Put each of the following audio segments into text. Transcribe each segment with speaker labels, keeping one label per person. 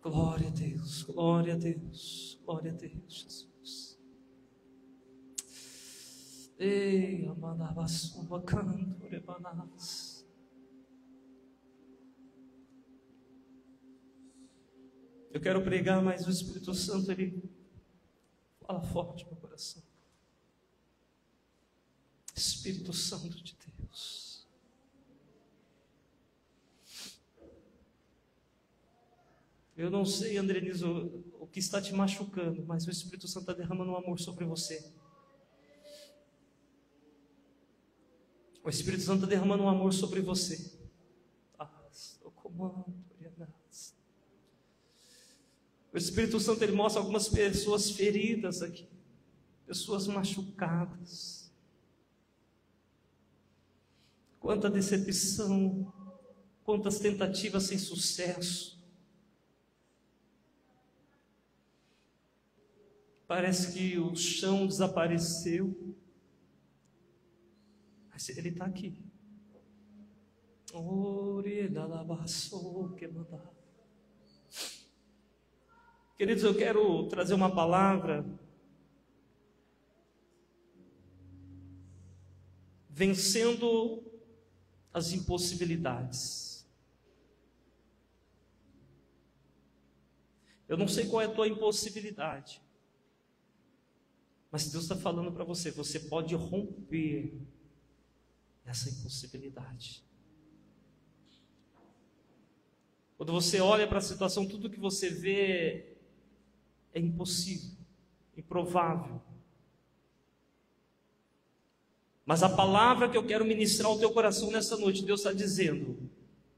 Speaker 1: Glória a Deus, glória a Deus, glória a Deus, Jesus. Ei, amanabassuba canto, rebanas. Eu quero pregar, mas o Espírito Santo, ele fala forte no meu coração. Espírito Santo de Deus. Eu não sei, Andrenizo, o que está te machucando, mas o Espírito Santo está derramando um amor sobre você. O Espírito Santo está derramando um amor sobre você. O comando, o Espírito Santo, ele mostra algumas pessoas feridas aqui, pessoas machucadas. Quanta decepção, quantas tentativas sem sucesso. Parece que o chão desapareceu, mas ele está aqui. Queridos, eu quero trazer uma palavra vencendo as impossibilidades. Eu não sei qual é a tua impossibilidade, mas Deus está falando para você, você pode romper essa impossibilidade. Quando você olha para a situação, tudo que você vê é impossível, improvável. Mas a palavra que eu quero ministrar ao teu coração nessa noite, Deus está dizendo: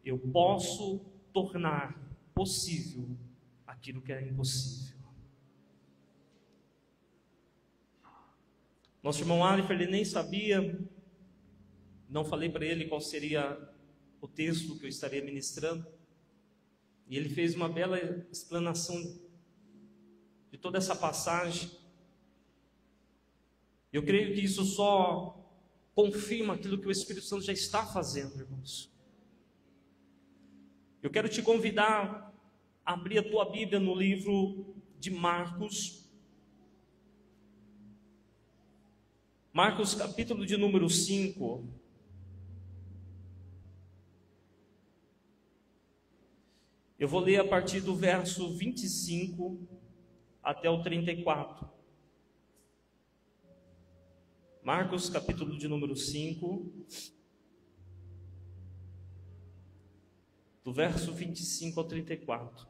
Speaker 1: eu posso tornar possível aquilo que é impossível. Nosso irmão Alifer, ele nem sabia, não falei para ele qual seria o texto que eu estaria ministrando, e ele fez uma bela explanação de toda essa passagem. Eu creio que isso só confirma aquilo que o Espírito Santo já está fazendo, irmãos. Eu quero te convidar a abrir a tua Bíblia no livro de Marcos. Marcos, capítulo de número 5. Eu vou ler a partir do verso 25 até o 34. Marcos, capítulo de número 5, do verso 25 ao 34.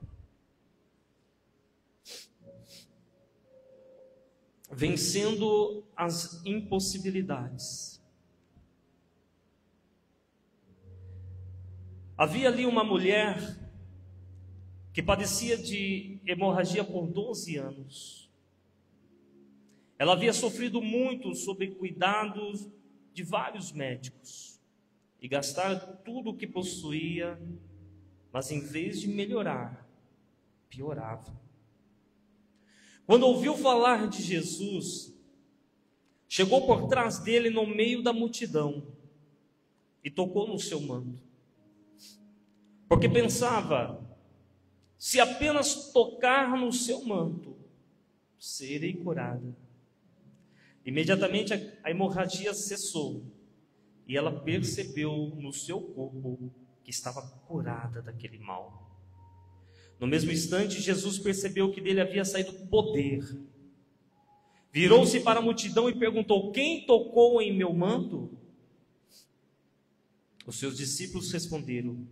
Speaker 1: Vencendo as impossibilidades. Havia ali uma mulher que padecia de hemorragia por 12 anos. Ela havia sofrido muito sob cuidados de vários médicos e gastado tudo o que possuía, mas em vez de melhorar, piorava. Quando ouviu falar de Jesus, chegou por trás dele no meio da multidão e tocou no seu manto, porque pensava: se apenas tocar no seu manto, serei curada. Imediatamente a hemorragia cessou e ela percebeu no seu corpo que estava curada daquele mal. No mesmo instante, Jesus percebeu que dele havia saído poder. Virou-se para a multidão e perguntou: quem tocou em meu manto? Os seus discípulos responderam: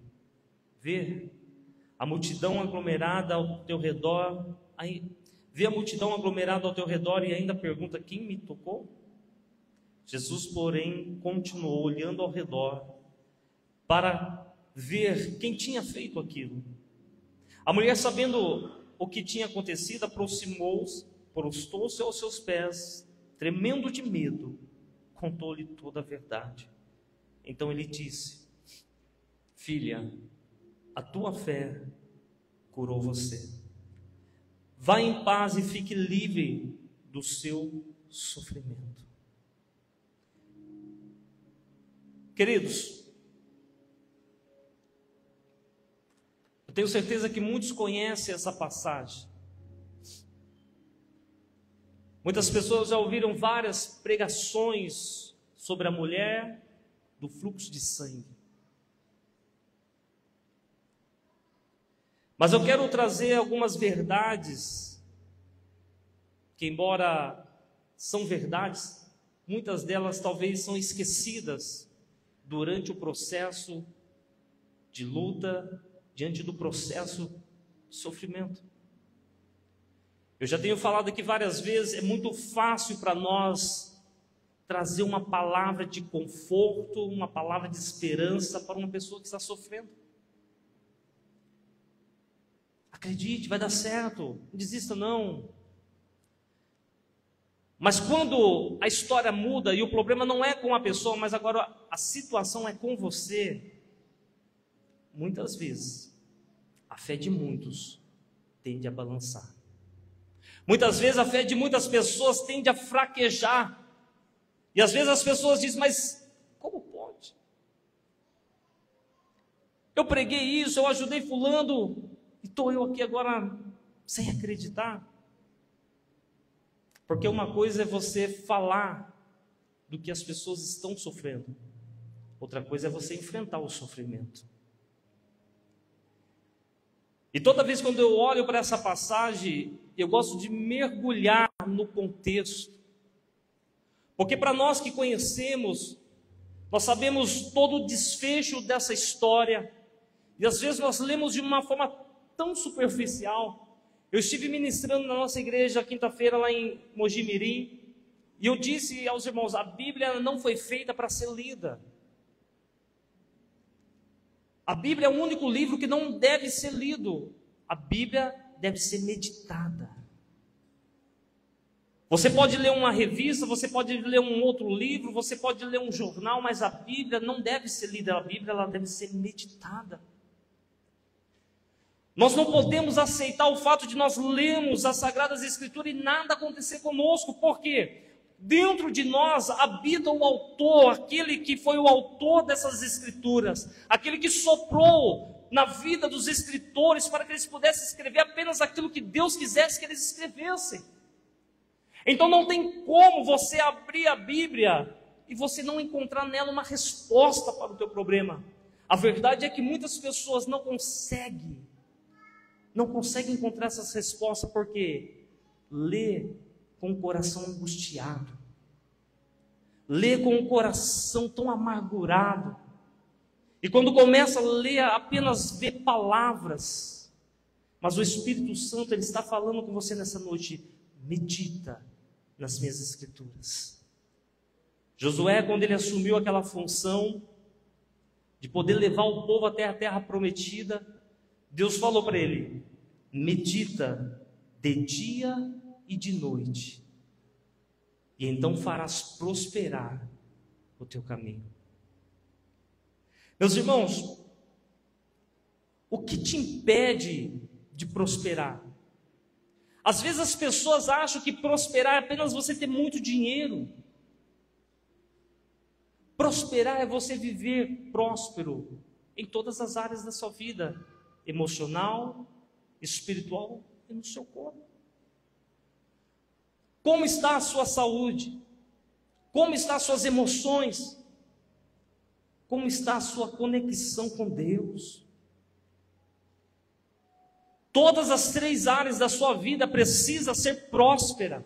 Speaker 1: vê a multidão aglomerada ao teu redor, e ainda pergunta: quem me tocou? Jesus, porém, continuou olhando ao redor para ver quem tinha feito aquilo. A mulher, sabendo o que tinha acontecido, aproximou-se, prostou-se aos seus pés, tremendo de medo, contou-lhe toda a verdade. Então ele disse: filha, a tua fé curou você. Vá em paz e fique livre do seu sofrimento. Queridos, eu Eu tenho certeza que muitos conhecem essa passagem. Muitas pessoas já ouviram várias pregações sobre a mulher do fluxo de sangue. Mas eu quero trazer algumas verdades, que embora são verdades, muitas delas talvez são esquecidas durante o processo de luta, diante do processo de sofrimento. Eu já tenho falado aqui várias vezes, é muito fácil para nós trazer uma palavra de conforto, uma palavra de esperança para uma pessoa que está sofrendo. Acredite, vai dar certo, não desista não. Mas quando a história muda e o problema não é com a pessoa, mas agora a situação é com você, muitas vezes a fé de muitos tende a balançar. Muitas vezes a fé de muitas pessoas tende a fraquejar. E às vezes as pessoas dizem, mas como pode? Eu preguei isso, eu ajudei fulano, e estou eu aqui agora sem acreditar. Porque uma coisa é você falar do que as pessoas estão sofrendo. Outra coisa é você enfrentar o sofrimento. E toda vez quando eu olho para essa passagem, eu gosto de mergulhar no contexto. Porque para nós que conhecemos, nós sabemos todo o desfecho dessa história. E às vezes nós lemos de uma forma tão superficial. Eu estive ministrando na nossa igreja quinta-feira lá em Mogi Mirim, e eu disse aos irmãos, a Bíblia não foi feita para ser lida. A Bíblia é o único livro que não deve ser lido. A Bíblia deve ser meditada. Você pode ler uma revista, você pode ler um outro livro, você pode ler um jornal, mas a Bíblia não deve ser lida. A Bíblia ela deve ser meditada. Nós não podemos aceitar o fato de nós lermos as Sagradas Escrituras e nada acontecer conosco. Por quê? Dentro de nós habita o autor, aquele que foi o autor dessas Escrituras, aquele que soprou na vida dos escritores para que eles pudessem escrever apenas aquilo que Deus quisesse que eles escrevessem. Então não tem como você abrir a Bíblia e você não encontrar nela uma resposta para o teu problema. A verdade é que muitas pessoas não conseguem encontrar essas respostas porque lê com o coração angustiado, lê com o coração tão amargurado, e quando começa a ler apenas vê palavras, mas o Espírito Santo ele está falando com você nessa noite, medita nas minhas Escrituras. Josué, quando ele assumiu aquela função de poder levar o povo até a terra prometida, Deus falou para ele, medita de dia e de noite, e então farás prosperar o teu caminho. Meus irmãos, o que te impede de prosperar? Às vezes as pessoas acham que prosperar é apenas você ter muito dinheiro. Prosperar é você viver próspero em todas as áreas da sua vida, emocional, espiritual e no seu corpo. Como está a sua saúde? Como estão as suas emoções? Como está a sua conexão com Deus? Todas as 3 áreas da sua vida precisam ser próspera.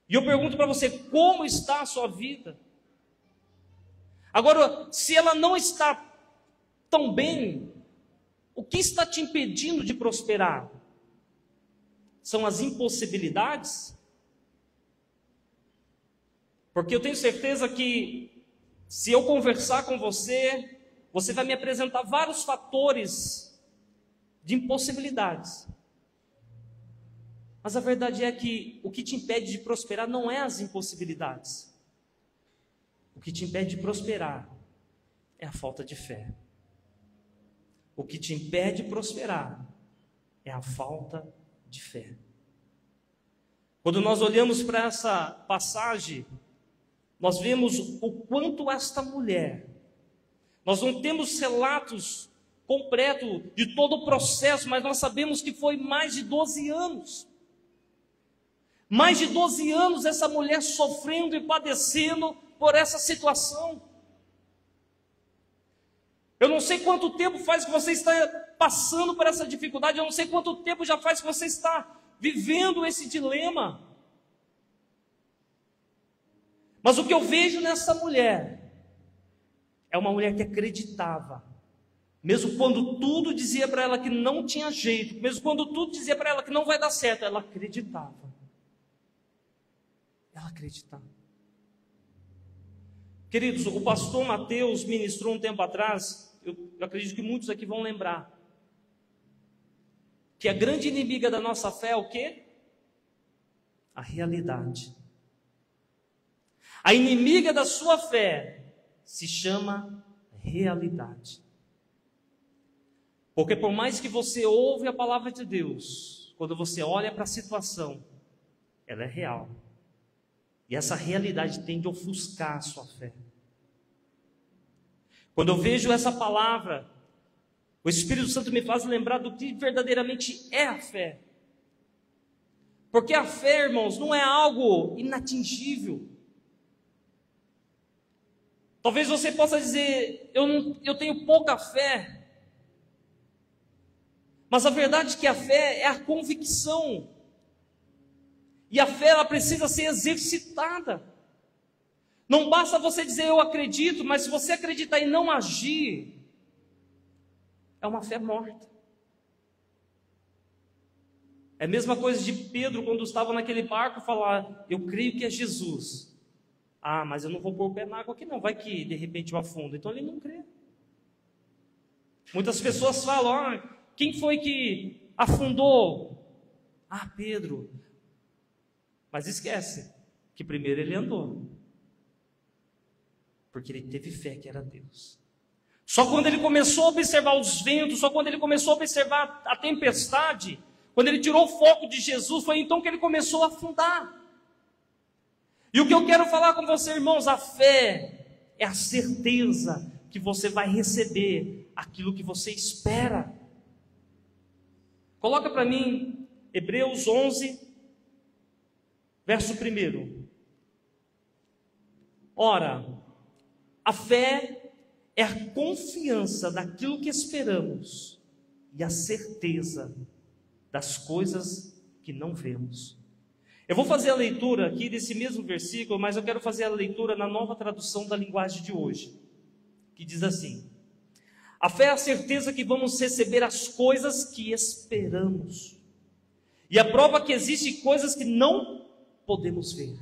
Speaker 1: E eu pergunto para você, como está a sua vida? Agora, se ela não está tão bem, o que está te impedindo de prosperar? São as impossibilidades? Porque eu tenho certeza que se eu conversar com você, você vai me apresentar vários fatores de impossibilidades. Mas a verdade é que o que te impede de prosperar não é as impossibilidades. O que te impede de prosperar é a falta de fé. O que te impede de prosperar é a falta de fé. Quando nós olhamos para essa passagem, nós vemos o quanto esta mulher, nós não temos relatos completo de todo o processo, mas nós sabemos que foi mais de 12 anos. Mais de 12 anos essa mulher sofrendo e padecendo por essa situação. Eu não sei quanto tempo faz que você está passando por essa dificuldade, eu não sei quanto tempo já faz que você está vivendo esse dilema. Mas o que eu vejo nessa mulher é uma mulher que acreditava, mesmo quando tudo dizia para ela que não tinha jeito, mesmo quando tudo dizia para ela que não vai dar certo, ela acreditava. Ela acreditava. Queridos, o pastor Mateus ministrou um tempo atrás, eu acredito que muitos aqui vão lembrar, que a grande inimiga da nossa fé é o quê? A realidade. A inimiga da sua fé se chama realidade. Porque por mais que você ouve a palavra de Deus, quando você olha para a situação, ela é real. E essa realidade tende a ofuscar a sua fé. Quando eu vejo essa palavra, o Espírito Santo me faz lembrar do que verdadeiramente é a fé. Porque a fé, irmãos, não é algo inatingível. Talvez você possa dizer, eu tenho pouca fé. Mas a verdade é que a fé é a convicção. E a fé, ela precisa ser exercitada. Não basta você dizer eu acredito, mas se você acreditar e não agir, é uma fé morta. É a mesma coisa de Pedro quando estava naquele barco falar, eu creio que é Jesus. Ah, mas eu não vou pôr o pé na água aqui não, vai que de repente eu afundo. Então ele não crê. Muitas pessoas falam, quem foi que afundou? Ah, Pedro. Mas esquece que primeiro ele andou. Porque ele teve fé que era Deus. Só quando ele começou a observar os ventos, só quando ele começou a observar a tempestade, quando ele tirou o foco de Jesus, foi então que ele começou a afundar. E o que eu quero falar com você, irmãos, a fé é a certeza que você vai receber aquilo que você espera. Coloca para mim Hebreus 11, verso 1. Ora, a fé é a confiança daquilo que esperamos e a certeza das coisas que não vemos. Eu vou fazer a leitura aqui desse mesmo versículo, mas eu quero fazer a leitura na nova tradução da linguagem de hoje, que diz assim: a fé é a certeza que vamos receber as coisas que esperamos, e a prova que existem coisas que não podemos ver.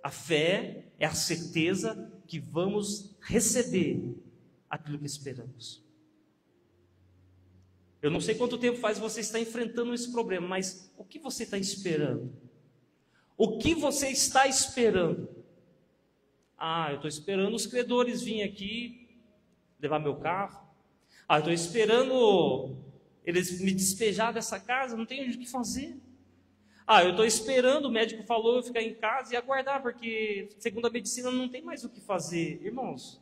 Speaker 1: A fé é a certeza que vamos receber aquilo que esperamos. Eu não sei quanto tempo faz você estar enfrentando esse problema, mas o que você está esperando? O que você está esperando? Ah, eu estou esperando os credores virem aqui levar meu carro. Ah, eu estou esperando eles me despejar dessa casa, não tenho o que fazer. Ah, eu estou esperando, o médico falou eu ficar em casa e aguardar, porque segundo a medicina não tem mais o que fazer. Irmãos,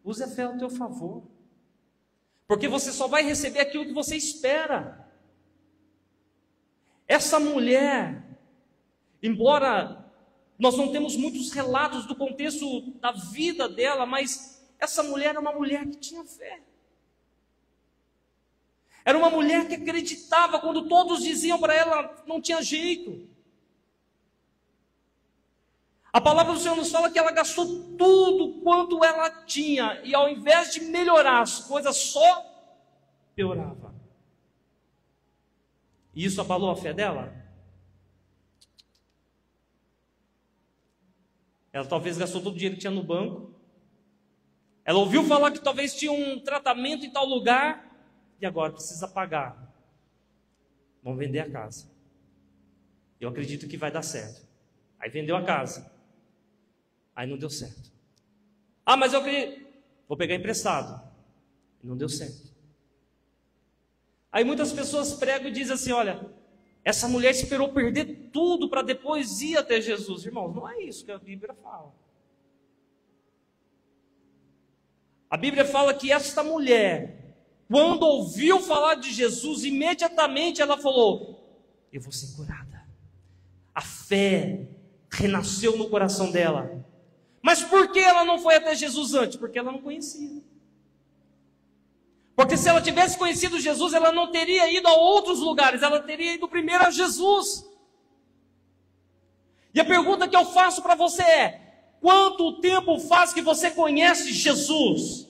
Speaker 1: use a fé ao teu favor. Porque você só vai receber aquilo que você espera. Essa mulher, embora nós não temos muitos relatos do contexto da vida dela, mas essa mulher era uma mulher que tinha fé. Era uma mulher que acreditava quando todos diziam para ela não tinha jeito. A palavra do Senhor nos fala que ela gastou tudo quanto ela tinha, e ao invés de melhorar as coisas, só piorava. E isso abalou a fé dela? Ela talvez gastou todo o dinheiro que tinha no banco. Ela ouviu falar que talvez tinha um tratamento em tal lugar, e agora precisa pagar. Vamos vender a casa. Eu acredito que vai dar certo. Aí vendeu a casa. Aí não deu certo. Ah, mas eu acredito. Vou pegar emprestado. Não deu certo. Aí muitas pessoas pregam e dizem assim, olha, essa mulher esperou perder tudo para depois ir até Jesus. Irmãos, não é isso que a Bíblia fala. A Bíblia fala que esta mulher, quando ouviu falar de Jesus, imediatamente ela falou: eu vou ser curada. A fé renasceu no coração dela. Mas por que ela não foi até Jesus antes? Porque ela não conhecia. Porque se ela tivesse conhecido Jesus, ela não teria ido a outros lugares, ela teria ido primeiro a Jesus. E a pergunta que eu faço para você é: quanto tempo faz que você conhece Jesus?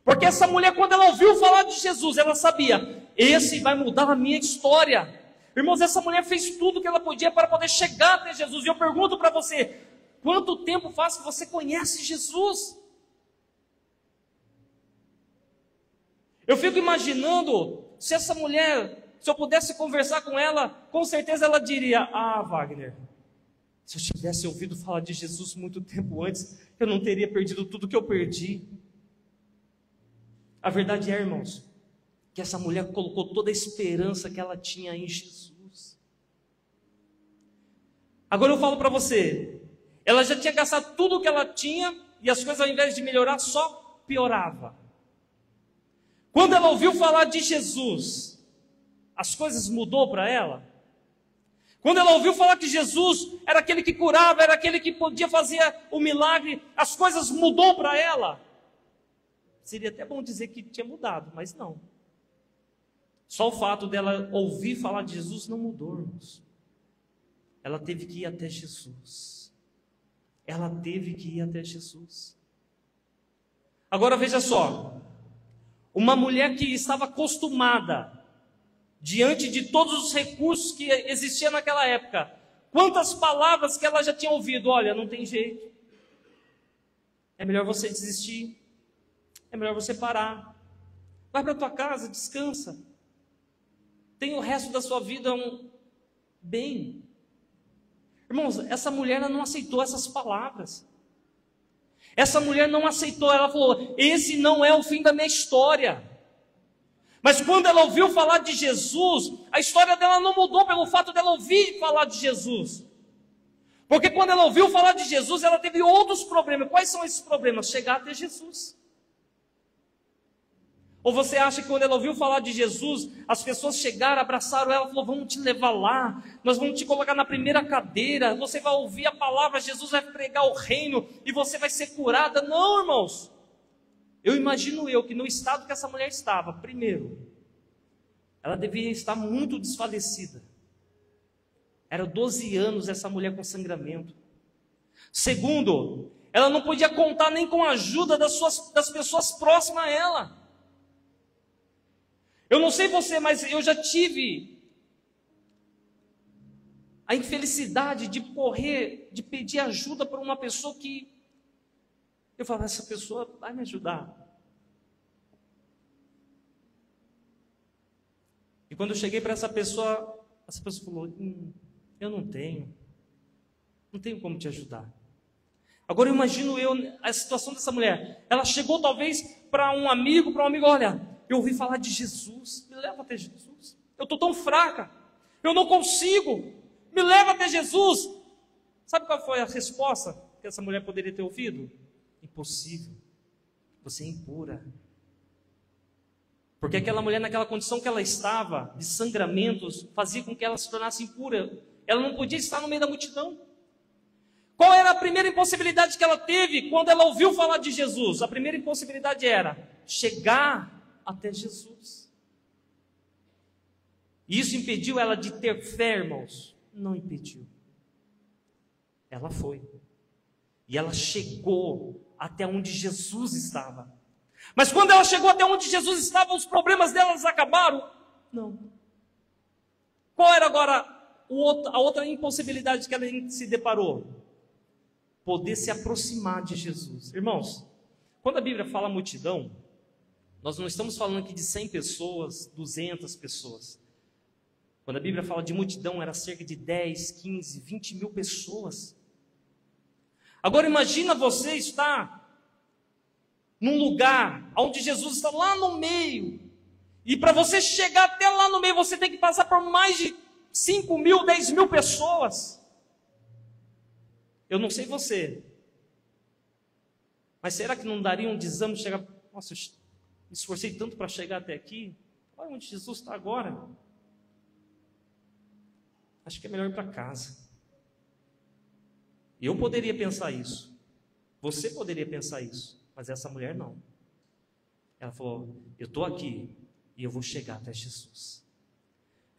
Speaker 1: Porque essa mulher, quando ela ouviu falar de Jesus, ela sabia: esse vai mudar a minha história. Irmãos, essa mulher fez tudo o que ela podia para poder chegar até Jesus. E eu pergunto para você: quanto tempo faz que você conhece Jesus? Eu fico imaginando, se essa mulher, se eu pudesse conversar com ela, com certeza ela diria: ah, Wagner, se eu tivesse ouvido falar de Jesus muito tempo antes, eu não teria perdido tudo que eu perdi. A verdade é, irmãos, que essa mulher colocou toda a esperança que ela tinha em Jesus. Agora eu falo para você, ela já tinha gastado tudo o que ela tinha, e as coisas, ao invés de melhorar, só piorava. Quando ela ouviu falar de Jesus, as coisas mudou para ela? Quando ela ouviu falar que Jesus era aquele que curava, era aquele que podia fazer o milagre, as coisas mudou para ela? Seria até bom dizer que tinha mudado, mas não. Só o fato dela ouvir falar de Jesus não mudou, irmãos. Ela teve que ir até Jesus. Ela teve que ir até Jesus. Agora veja só. Uma mulher que estava acostumada, diante de todos os recursos que existiam naquela época, quantas palavras que ela já tinha ouvido: olha, não tem jeito, é melhor você desistir, é melhor você parar, vai para a tua casa, descansa, tem o resto da sua vida bem. Irmãos, essa mulher ela não aceitou essas palavras. Essa mulher não aceitou, ela falou: esse não é o fim da minha história. Mas quando ela ouviu falar de Jesus, a história dela não mudou pelo fato dela ouvir falar de Jesus. Porque quando ela ouviu falar de Jesus, ela teve outros problemas. Quais são esses problemas? Chegar até Jesus. Ou você acha que quando ela ouviu falar de Jesus, as pessoas chegaram, abraçaram ela, falaram: vamos te levar lá, nós vamos te colocar na primeira cadeira, você vai ouvir a palavra, Jesus vai pregar o reino e você vai ser curada? Não, irmãos. Eu imagino que no estado que essa mulher estava, primeiro, ela devia estar muito desfalecida. Era 12 anos essa mulher com sangramento. Segundo, ela não podia contar nem com a ajuda das pessoas próximas a ela. Eu não sei você, mas eu já tive a infelicidade de correr, de pedir ajuda para uma pessoa que eu falava: essa pessoa vai me ajudar. E quando eu cheguei para essa pessoa falou: eu não tenho como te ajudar. Agora eu imagino a situação dessa mulher. Ela chegou talvez para um amigo: olha, eu ouvi falar de Jesus, me leva até Jesus. Eu estou tão fraca, eu não consigo, me leva até Jesus. Sabe qual foi a resposta que essa mulher poderia ter ouvido? Impossível, você é impura. Porque aquela mulher, naquela condição que ela estava, de sangramentos, fazia com que ela se tornasse impura. Ela não podia estar no meio da multidão. Qual era a primeira impossibilidade que ela teve quando ela ouviu falar de Jesus? A primeira impossibilidade era chegar até Jesus. Isso impediu ela de ter fé, irmãos? Não impediu. Ela foi. E ela chegou até onde Jesus estava. Mas quando ela chegou até onde Jesus estava, os problemas delas acabaram? Não. Qual era agora a outra impossibilidade que ela se deparou? Poder se aproximar de Jesus. Irmãos, quando a Bíblia fala multidão, nós não estamos falando aqui de 100 pessoas, 200 pessoas. Quando a Bíblia fala de multidão, era cerca de 10, 15, 20 mil pessoas. Agora imagina você estar num lugar onde Jesus está lá no meio. E para você chegar até lá no meio, você tem que passar por mais de 5 mil, 10 mil pessoas. Eu não sei você, Mas será que não daria um desânimo de chegar? Nossa, eu me esforcei tanto para chegar até aqui. Olha onde Jesus está agora. Acho que é melhor ir para casa. Eu poderia pensar isso. Você poderia pensar isso. Mas essa mulher não. Ela falou, eu estou aqui e eu vou chegar até Jesus.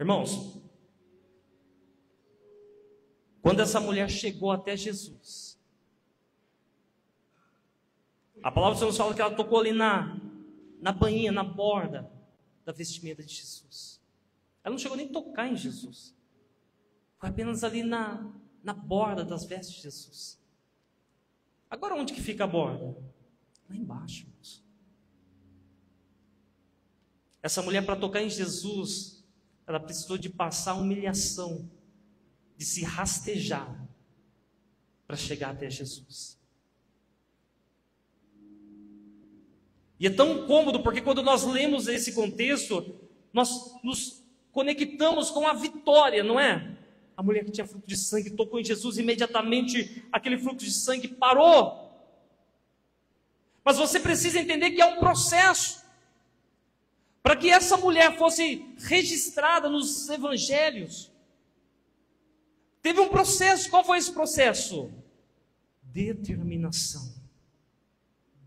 Speaker 1: Irmãos, quando essa mulher chegou até Jesus, a palavra do Senhor nos fala que ela tocou ali na bainha, na borda da vestimenta de Jesus. Ela não chegou nem a tocar em Jesus. Foi apenas ali na borda das vestes de Jesus. Agora onde que fica a borda? Lá embaixo, irmãos. Essa mulher, para tocar em Jesus, ela precisou de passar humilhação, de se rastejar para chegar até Jesus. E é tão cômodo, porque quando nós lemos esse contexto, nós nos conectamos com a vitória, não é? A mulher que tinha fluxo de sangue tocou em Jesus, imediatamente aquele fluxo de sangue parou. Mas você precisa entender que é um processo. Para que essa mulher fosse registrada nos evangelhos, teve um processo. Qual foi esse processo? Determinação.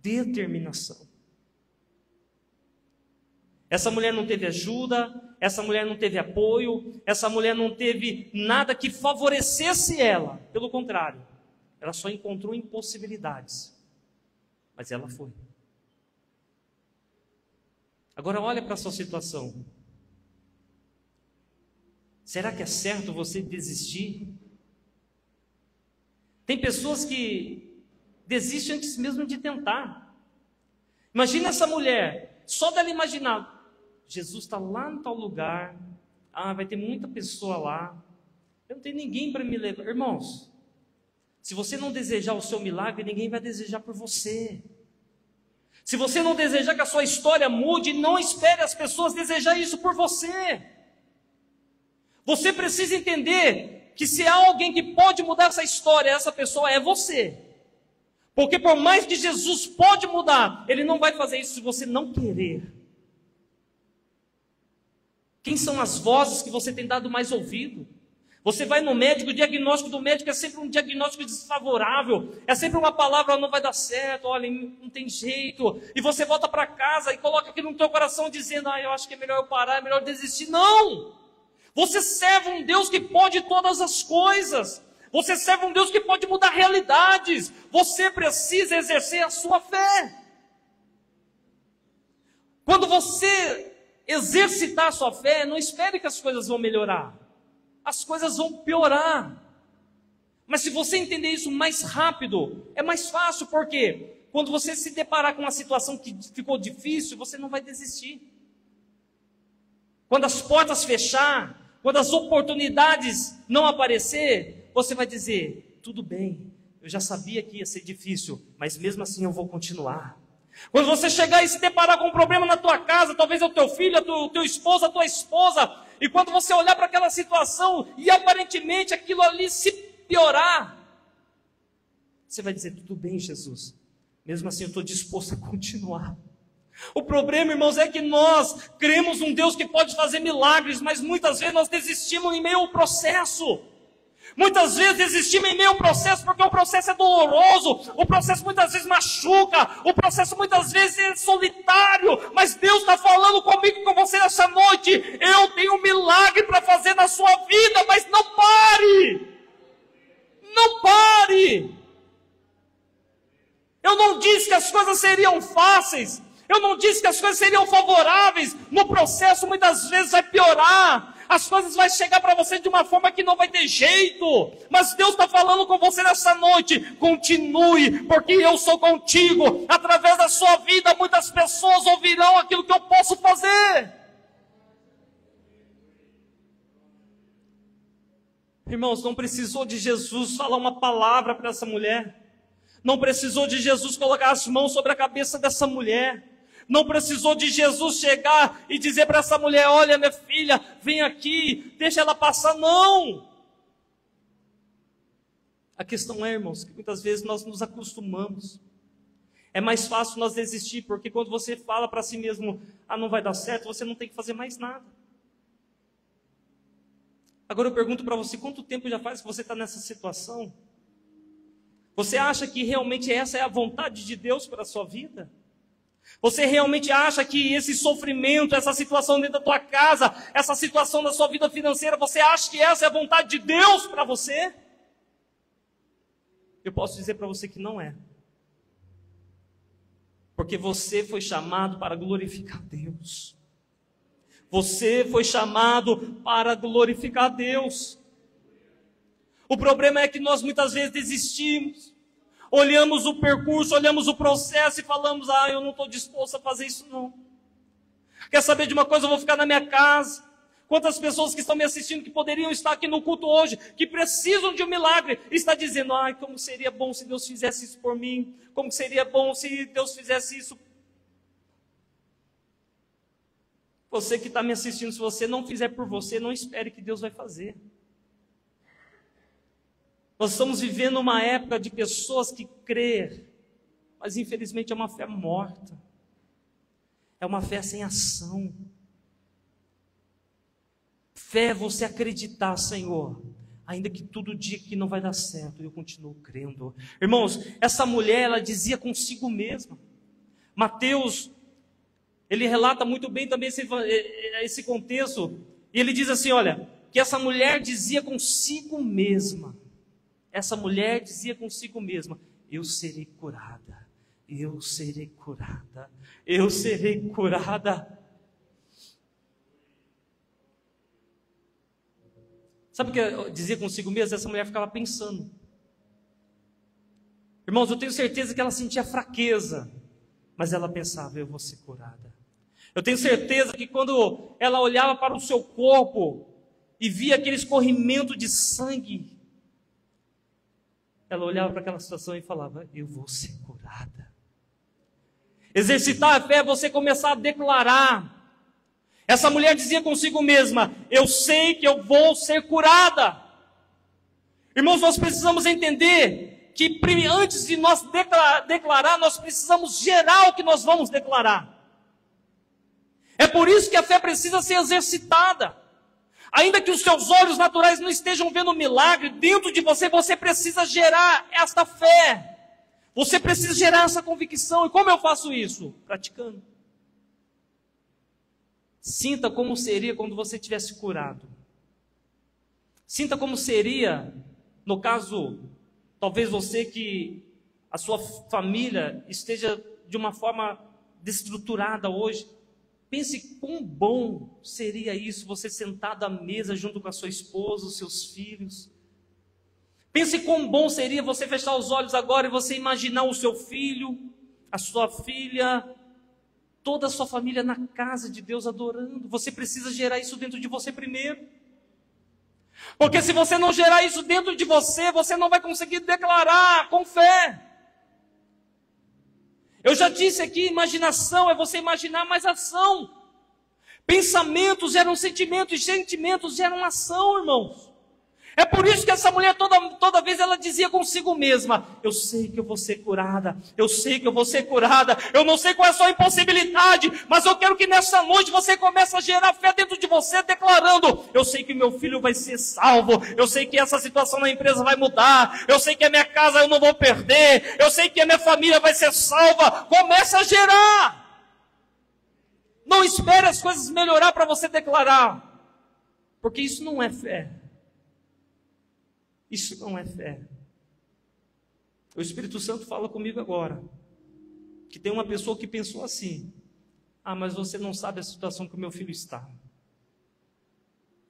Speaker 1: Determinação. Essa mulher não teve ajuda, essa mulher não teve apoio, essa mulher não teve nada que favorecesse ela. Pelo contrário, ela só encontrou impossibilidades. Mas ela foi. Agora olha para a sua situação. Será que é certo você desistir? Tem pessoas que desistem antes mesmo de tentar. Imagina essa mulher, só dela imaginar, Jesus está lá em tal lugar, vai ter muita pessoa lá, eu não tenho ninguém para me levar. Irmãos, se você não desejar o seu milagre, ninguém vai desejar por você. Se você não desejar que a sua história mude, não espere as pessoas desejar isso por você. Você precisa entender que se há alguém que pode mudar essa história, essa pessoa é você. Porque por mais que Jesus pode mudar, Ele não vai fazer isso se você não querer. Quem são as vozes que você tem dado mais ouvido? Você vai no médico, o diagnóstico do médico é sempre um diagnóstico desfavorável, é sempre uma palavra, não vai dar certo, olha, não tem jeito, e você volta para casa e coloca aqui no teu coração dizendo, eu acho que é melhor eu parar, é melhor eu desistir. Não! Você serve um Deus que pode todas as coisas, você serve um Deus que pode mudar realidades, você precisa exercer a sua fé. Quando você exercitar a sua fé, não espere que as coisas vão melhorar. As coisas vão piorar. Mas se você entender isso mais rápido, é mais fácil, porque quando você se deparar com uma situação que ficou difícil, você não vai desistir. Quando as portas fechar, quando as oportunidades não aparecer, você vai dizer, tudo bem, eu já sabia que ia ser difícil, mas mesmo assim eu vou continuar. Quando você chegar e se deparar com um problema na tua casa, talvez é o teu filho, o teu esposo, a tua esposa, e quando você olhar para aquela situação e aparentemente aquilo ali se piorar, você vai dizer, tudo bem, Jesus, mesmo assim eu estou disposto a continuar. O problema, irmãos, é que nós cremos um Deus que pode fazer milagres, mas muitas vezes nós desistimos em meio ao processo. Muitas vezes desistimos em meio ao processo, porque o processo é doloroso, o processo muitas vezes machuca, o processo muitas vezes é solitário, mas Deus está falando comigo e com você nessa noite, eu tenho um milagre para fazer na sua vida, mas não pare! Não pare! Eu não disse que as coisas seriam fáceis, eu não disse que as coisas seriam favoráveis, no processo muitas vezes vai piorar, as coisas vão chegar para você de uma forma que não vai ter jeito, mas Deus está falando com você nessa noite, continue, porque eu sou contigo, através da sua vida muitas pessoas ouvirão aquilo que eu posso fazer. Irmãos, não precisou de Jesus falar uma palavra para essa mulher, não precisou de Jesus colocar as mãos sobre a cabeça dessa mulher, não precisou de Jesus chegar e dizer para essa mulher, olha minha filha, vem aqui, deixa ela passar, não. A questão é, irmãos, que muitas vezes nós nos acostumamos. É mais fácil nós desistir, porque quando você fala para si mesmo, não vai dar certo, você não tem que fazer mais nada. Agora eu pergunto para você, quanto tempo já faz que você está nessa situação? Você acha que realmente essa é a vontade de Deus para a sua vida? Você realmente acha que esse sofrimento, essa situação dentro da tua casa, essa situação da sua vida financeira, você acha que essa é a vontade de Deus para você? Eu posso dizer para você que não é. Porque você foi chamado para glorificar Deus. Você foi chamado para glorificar Deus. O problema é que nós muitas vezes desistimos. Olhamos o percurso, olhamos o processo e falamos, eu não estou disposto a fazer isso não. Quer saber de uma coisa? Eu vou ficar na minha casa. Quantas pessoas que estão me assistindo, que poderiam estar aqui no culto hoje, que precisam de um milagre, está dizendo, como seria bom se Deus fizesse isso por mim, como seria bom se Deus fizesse isso. Você que está me assistindo, se você não fizer por você, não espere que Deus vai fazer. Nós estamos vivendo uma época de pessoas que crêem, mas infelizmente é uma fé morta. É uma fé sem ação. Fé é você acreditar, Senhor, ainda que todo dia que não vai dar certo, eu continuo crendo. Irmãos, essa mulher, ela dizia consigo mesma. Mateus, ele relata muito bem também esse contexto, e ele diz assim, olha, que essa mulher dizia consigo mesma. Essa mulher dizia consigo mesma, eu serei curada, eu serei curada, eu serei curada. Sabe o que eu dizia consigo mesma? Essa mulher ficava pensando. Irmãos, eu tenho certeza que ela sentia fraqueza, mas ela pensava, eu vou ser curada. Eu tenho certeza que quando ela olhava para o seu corpo e via aquele escorrimento de sangue, ela olhava para aquela situação e falava, eu vou ser curada. Exercitar a fé é você começar a declarar. Essa mulher dizia consigo mesma, eu sei que eu vou ser curada. Irmãos, nós precisamos entender que antes de nós declarar, nós precisamos gerar o que nós vamos declarar. É por isso que a fé precisa ser exercitada. Ainda que os seus olhos naturais não estejam vendo o milagre, dentro de você, você precisa gerar esta fé. Você precisa gerar essa convicção. E como eu faço isso? Praticando. Sinta como seria quando você tivesse curado. Sinta como seria, no caso, talvez você que a sua família esteja de uma forma desestruturada hoje. Pense quão bom seria isso, você sentado à mesa junto com a sua esposa, os seus filhos. Pense quão bom seria você fechar os olhos agora e você imaginar o seu filho, a sua filha, toda a sua família na casa de Deus adorando. Você precisa gerar isso dentro de você primeiro. Porque se você não gerar isso dentro de você, você não vai conseguir declarar com fé. Eu já disse aqui, imaginação é você imaginar mais ação. Pensamentos geram sentimentos, e sentimentos geram ação, irmãos. É por isso que essa mulher toda vez ela dizia consigo mesma, eu sei que eu vou ser curada, eu sei que eu vou ser curada, eu não sei qual é a sua impossibilidade, mas eu quero que nessa noite você comece a gerar fé dentro de você, declarando, eu sei que meu filho vai ser salvo, eu sei que essa situação na empresa vai mudar, eu sei que a minha casa eu não vou perder, eu sei que a minha família vai ser salva. Comece a gerar. Não espere as coisas melhorar para você declarar, porque isso não é fé. Isso não é fé. O Espírito Santo fala comigo agora, que tem uma pessoa que pensou assim, mas você não sabe a situação que o meu filho está.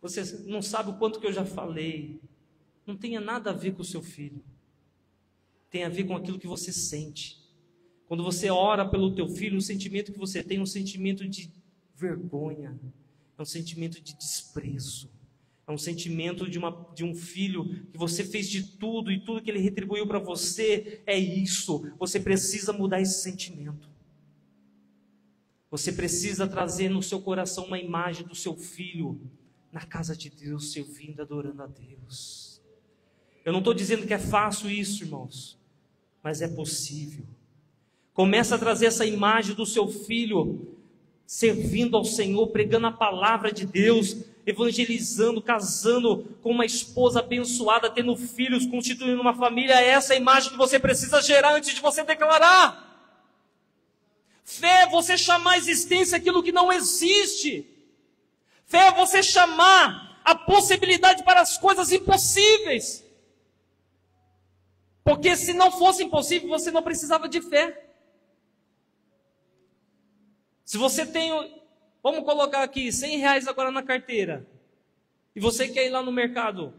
Speaker 1: Você não sabe o quanto que eu já falei. Não tenha nada a ver com o seu filho. Tem a ver com aquilo que você sente. Quando você ora pelo teu filho, o sentimento que você tem é um sentimento de vergonha, é um sentimento de desprezo. É um sentimento de um filho que você fez de tudo e tudo que ele retribuiu para você é isso. Você precisa mudar esse sentimento. Você precisa trazer no seu coração uma imagem do seu filho na casa de Deus, servindo, adorando a Deus. Eu não estou dizendo que é fácil isso, irmãos, mas é possível. Começa a trazer essa imagem do seu filho servindo ao Senhor, pregando a palavra de Deus, evangelizando, casando com uma esposa abençoada, tendo filhos, constituindo uma família. É essa a imagem que você precisa gerar antes de você declarar. Fé é você chamar à existência aquilo que não existe. Fé é você chamar a possibilidade para as coisas impossíveis. Porque se não fosse impossível, você não precisava de fé. Se você tem, vamos colocar aqui, R$100 agora na carteira, e você quer ir lá no mercado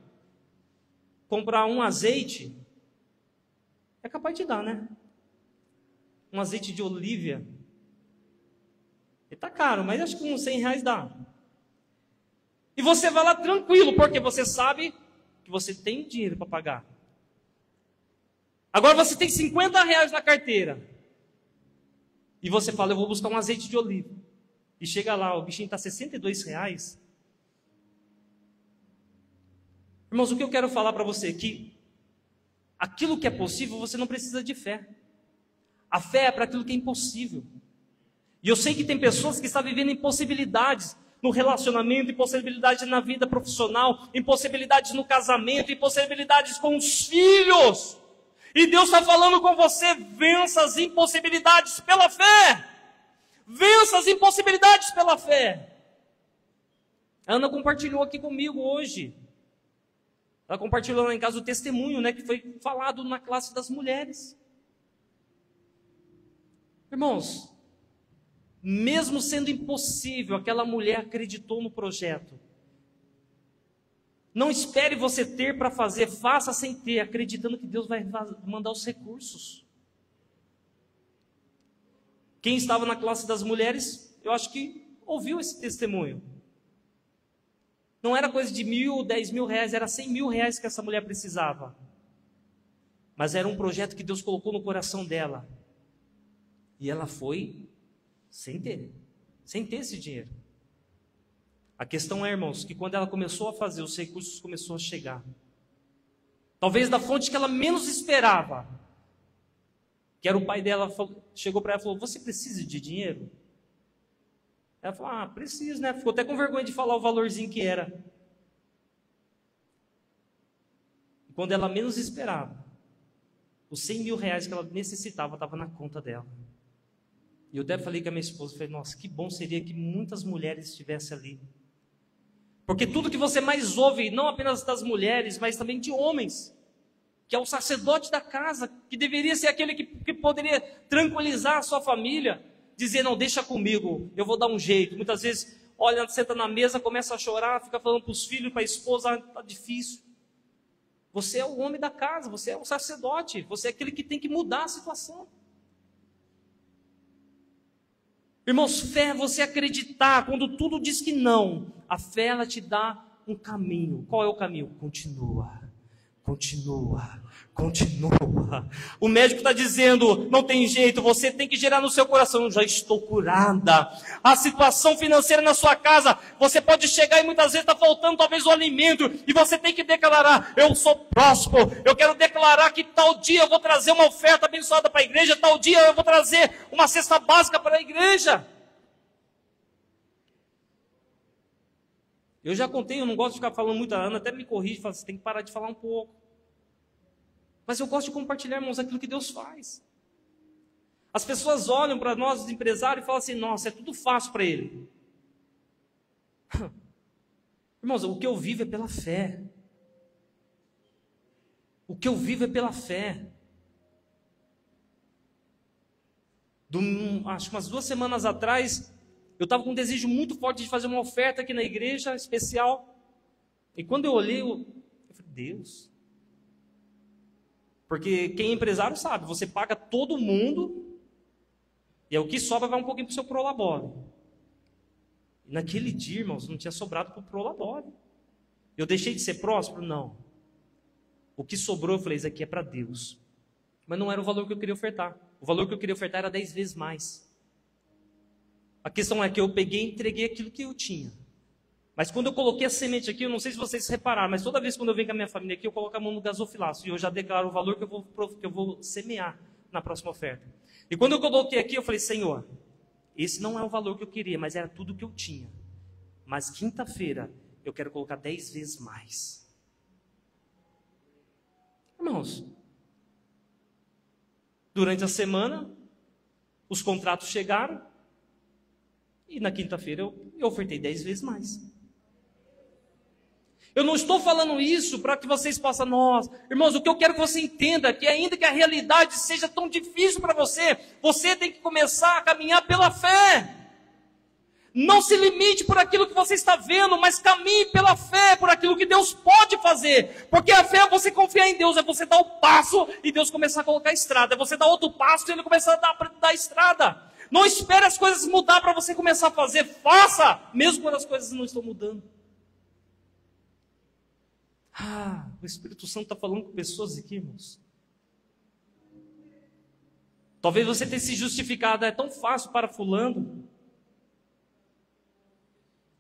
Speaker 1: comprar um azeite, é capaz de dar, né? Um azeite de oliva. Ele tá caro, mas acho que uns R$100 dá. E você vai lá tranquilo, porque você sabe que você tem dinheiro para pagar. Agora você tem R$50 na carteira. E você fala, eu vou buscar um azeite de oliva. E chega lá, o bichinho está R$62. Irmãos, o que eu quero falar para você é que aquilo que é possível, você não precisa de fé. A fé é para aquilo que é impossível. E eu sei que tem pessoas que estão vivendo impossibilidades no relacionamento, impossibilidades na vida profissional, impossibilidades no casamento, impossibilidades com os filhos. E Deus está falando com você, vença as impossibilidades pela fé. Vença as impossibilidades pela fé. A Ana compartilhou aqui comigo hoje. Ela compartilhou lá em casa o testemunho, né, que foi falado na classe das mulheres. Irmãos, mesmo sendo impossível, aquela mulher acreditou no projeto. Não espere você ter para fazer, faça sem ter, acreditando que Deus vai mandar os recursos. Quem estava na classe das mulheres, eu acho que ouviu esse testemunho. Não era coisa de R$1.000, R$10.000, era R$100.000 que essa mulher precisava. Mas era um projeto que Deus colocou no coração dela. E ela foi sem ter esse dinheiro. A questão é, irmãos, que quando ela começou a fazer, os recursos começaram a chegar. Talvez da fonte que ela menos esperava. Que era o pai dela, chegou para ela e falou, você precisa de dinheiro? Ela falou, preciso, né? Ficou até com vergonha de falar o valorzinho que era. E quando ela menos esperava, os R$100.000 que ela necessitava estava na conta dela. E eu até falei com a minha esposa, falei, nossa, que bom seria que muitas mulheres estivessem ali. Porque tudo que você mais ouve, não apenas das mulheres, mas também de homens, que é o sacerdote da casa, que deveria ser aquele que poderia tranquilizar a sua família, dizer, não, deixa comigo, eu vou dar um jeito. Muitas vezes, olha, senta na mesa, começa a chorar, fica falando para os filhos, para a esposa, está difícil. Você é o homem da casa, você é o sacerdote, você é aquele que tem que mudar a situação. Irmãos, fé é você acreditar quando tudo diz que não. A fé, ela te dá um caminho. Qual é o caminho? Continua. O médico está dizendo, não tem jeito, você tem que gerar no seu coração, já estou curada. A situação financeira na sua casa, você pode chegar e muitas vezes está faltando talvez o alimento, e você tem que declarar, eu sou próspero, eu quero declarar que tal dia eu vou trazer uma oferta abençoada para a igreja, tal dia eu vou trazer uma cesta básica para a igreja. Eu já contei, eu não gosto de ficar falando muito, a Ana até me corrige, fala, você tem que parar de falar um pouco. Mas eu gosto de compartilhar, irmãos, aquilo que Deus faz. As pessoas olham para nós, os empresários, e falam assim, nossa, é tudo fácil para ele. Irmãos, o que eu vivo é pela fé. O que eu vivo é pela fé. Acho que umas 2 semanas atrás, eu estava com um desejo muito forte de fazer uma oferta aqui na igreja, especial. E quando eu olhei, eu falei, Deus... Porque quem é empresário sabe, você paga todo mundo, e é o que sobra vai um pouquinho para o seu prolabore. E naquele dia, irmãos, não tinha sobrado para o prolabore. Eu deixei de ser próspero? Não. O que sobrou, eu falei, isso aqui é para Deus. Mas não era o valor que eu queria ofertar. O valor que eu queria ofertar era 10 vezes mais. A questão é que eu peguei e entreguei aquilo que eu tinha. Mas quando eu coloquei a semente aqui, eu não sei se vocês repararam, mas toda vez quando eu venho com a minha família aqui, eu coloco a mão no gasofilaço. E eu já declaro o valor que eu vou semear na próxima oferta. E quando eu coloquei aqui, eu falei, Senhor, esse não é o valor que eu queria, mas era tudo que eu tinha. Mas quinta-feira eu quero colocar 10 vezes mais. Irmãos, durante a semana, os contratos chegaram, e na quinta-feira eu ofertei 10 vezes mais. Eu não estou falando isso para que vocês possam, nossa, irmãos, o que eu quero que você entenda é que ainda que a realidade seja tão difícil para você, você tem que começar a caminhar pela fé. Não se limite por aquilo que você está vendo, mas caminhe pela fé, por aquilo que Deus pode fazer. Porque a fé é você confiar em Deus, é você dar o passo e Deus começar a colocar a estrada. É você dar outro passo e Ele começar a dar a estrada. Não espere as coisas mudar para você começar a fazer. Faça, mesmo quando as coisas não estão mudando. O Espírito Santo está falando com pessoas aqui, irmãos. Talvez você tenha se justificado, é tão fácil para fulano.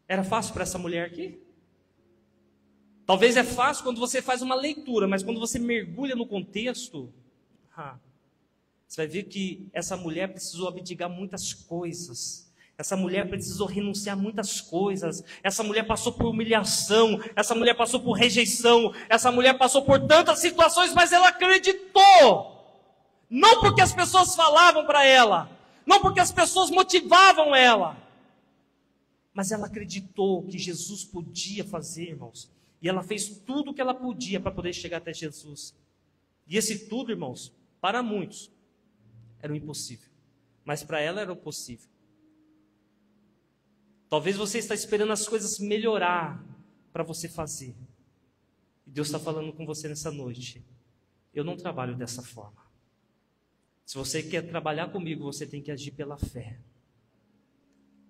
Speaker 1: Era fácil para essa mulher aqui? Talvez é fácil quando você faz uma leitura, mas quando você mergulha no contexto, você vai ver que essa mulher precisou abdicar muitas coisas. Essa mulher precisou renunciar a muitas coisas. Essa mulher passou por humilhação. Essa mulher passou por rejeição. Essa mulher passou por tantas situações, mas ela acreditou. Não porque as pessoas falavam para ela. Não porque as pessoas motivavam ela. Mas ela acreditou que Jesus podia fazer, irmãos. E ela fez tudo o que ela podia para poder chegar até Jesus. E esse tudo, irmãos, para muitos, era o impossível. Mas para ela era o possível. Talvez você está esperando as coisas melhorar para você fazer. E Deus está falando com você nessa noite. Eu não trabalho dessa forma. Se você quer trabalhar comigo, você tem que agir pela fé.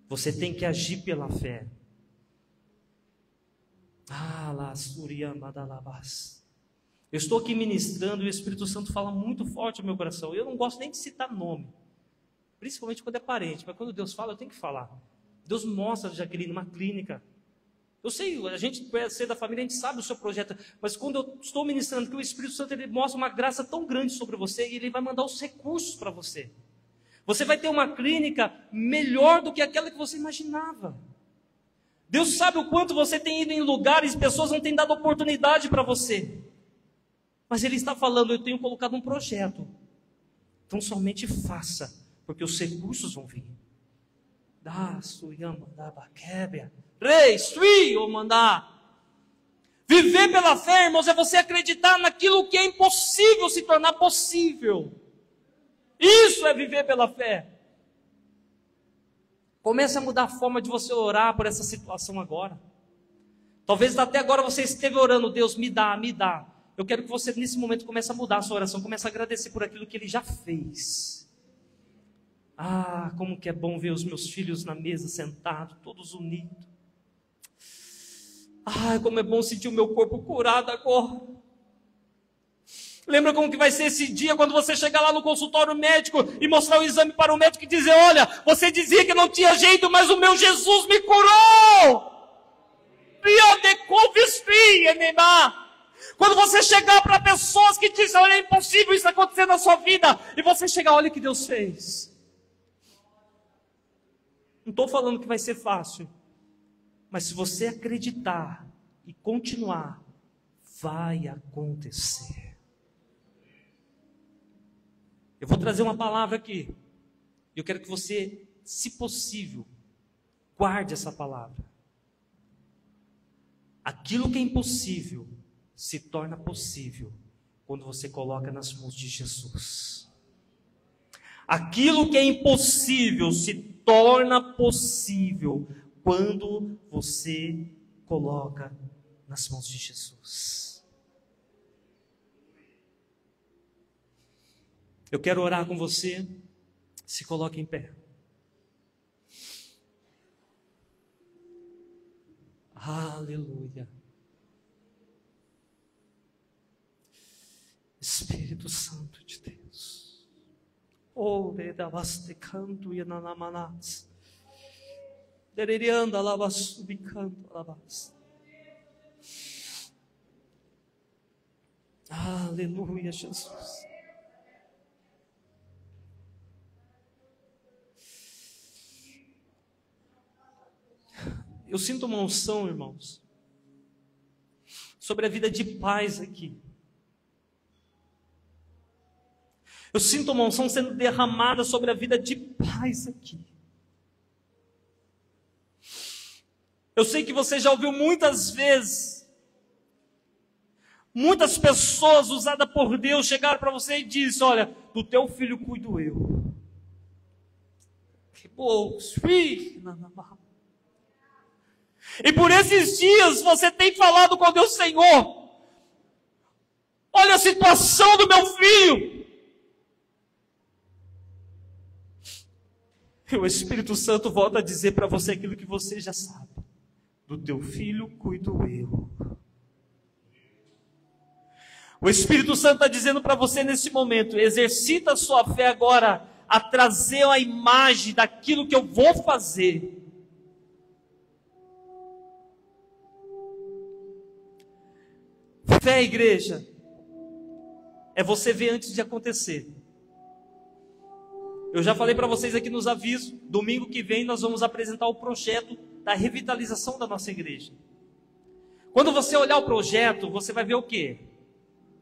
Speaker 1: Você tem que agir pela fé. Eu estou aqui ministrando e o Espírito Santo fala muito forte no meu coração. Eu não gosto nem de citar nome. Principalmente quando é parente. Mas quando Deus fala, eu tenho que falar. Deus mostra, Jaqueline, uma clínica. Eu sei, a gente é ser da família, a gente sabe o seu projeto. Mas quando eu estou ministrando, que o Espírito Santo ele mostra uma graça tão grande sobre você, e Ele vai mandar os recursos para você. Você vai ter uma clínica melhor do que aquela que você imaginava. Deus sabe o quanto você tem ido em lugares e pessoas não têm dado oportunidade para você. Mas Ele está falando, eu tenho colocado um projeto. Então somente faça, porque os recursos vão vir. Viver pela fé, irmãos, é você acreditar naquilo que é impossível se tornar possível. Isso é viver pela fé. Comece a mudar a forma de você orar por essa situação agora. Talvez até agora você esteve orando, Deus, me dá, me dá. Eu quero que você nesse momento comece a mudar a sua oração, comece a agradecer por aquilo que Ele já fez. Como que é bom ver os meus filhos na mesa sentados, todos unidos. Como é bom sentir o meu corpo curado agora. Lembra como que vai ser esse dia quando você chegar lá no consultório médico e mostrar o exame para o médico e dizer, olha, você dizia que não tinha jeito, mas o meu Jesus me curou. Quando você chegar para pessoas que dizem, olha, é impossível isso acontecer na sua vida, e você chegar, olha o que Deus fez. Não estou falando que vai ser fácil, mas se você acreditar e continuar, vai acontecer. Eu vou trazer uma palavra aqui. Eu quero que você, se possível, guarde essa palavra. Aquilo que é impossível se torna possível quando você coloca nas mãos de Jesus. Aquilo que é impossível se torna possível quando você coloca nas mãos de Jesus. Eu quero orar com você. Se coloque em pé. Aleluia. Espírito Santo de Deus. Ore da bastecanto e nanamanas. Dererianda lavasubicando lavas. Aleluia, Jesus. Eu sinto uma unção, irmãos, sobre a vida de pais aqui. Eu sinto uma unção sendo derramada sobre a vida de pais aqui. Eu sei que você já ouviu muitas vezes, muitas pessoas usadas por Deus chegaram para você e disseram: olha, do teu filho cuido eu. E por esses dias você tem falado com Deus: Senhor, olha a situação do meu filho. E o Espírito Santo volta a dizer para você aquilo que você já sabe: do teu filho cuido eu. O Espírito Santo está dizendo para você nesse momento: exercita a sua fé agora a trazer a imagem daquilo que eu vou fazer. Fé, igreja, é você ver antes de acontecer. Eu já falei para vocês aqui nos avisos, domingo que vem nós vamos apresentar o projeto da revitalização da nossa igreja. Quando você olhar o projeto, você vai ver o quê?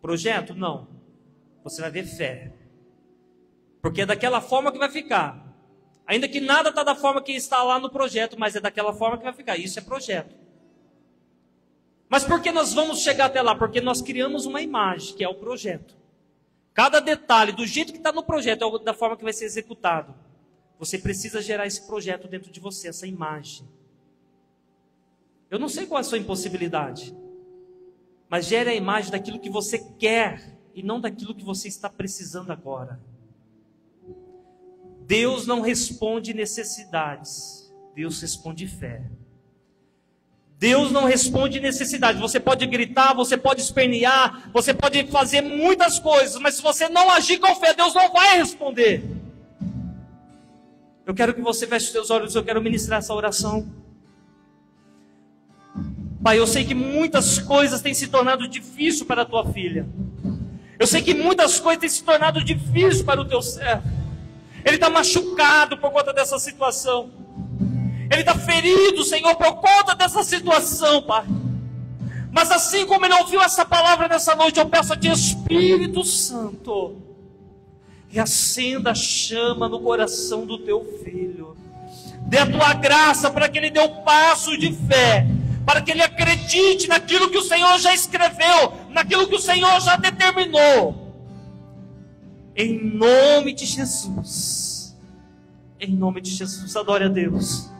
Speaker 1: Projeto? Não. Você vai ver fé. Porque é daquela forma que vai ficar. Ainda que nada está da forma que está lá no projeto, mas é daquela forma que vai ficar. Isso é projeto. Mas por que nós vamos chegar até lá? Porque nós criamos uma imagem, que é o projeto. Cada detalhe, do jeito que está no projeto, é da forma que vai ser executado. Você precisa gerar esse projeto dentro de você, essa imagem. Eu não sei qual é a sua impossibilidade, mas gere a imagem daquilo que você quer e não daquilo que você está precisando agora. Deus não responde necessidades, Deus responde fé. Deus não responde necessidade. Você pode gritar, você pode espernear, você pode fazer muitas coisas, mas se você não agir com fé, Deus não vai responder. Eu quero que você feche os seus olhos, eu quero ministrar essa oração. Pai, eu sei que muitas coisas têm se tornado difícil para a tua filha. Eu sei que muitas coisas têm se tornado difícil para o teu servo. Ele está machucado por conta dessa situação. Ele está ferido, Senhor, por conta dessa situação, Pai. Mas assim como ele ouviu essa palavra nessa noite, eu peço a Ti, Espírito Santo, e acenda a chama no coração do Teu Filho. Dê a Tua graça para que ele dê um passo de fé, para que ele acredite naquilo que o Senhor já escreveu, naquilo que o Senhor já determinou. Em nome de Jesus. Em nome de Jesus. Adore a Deus.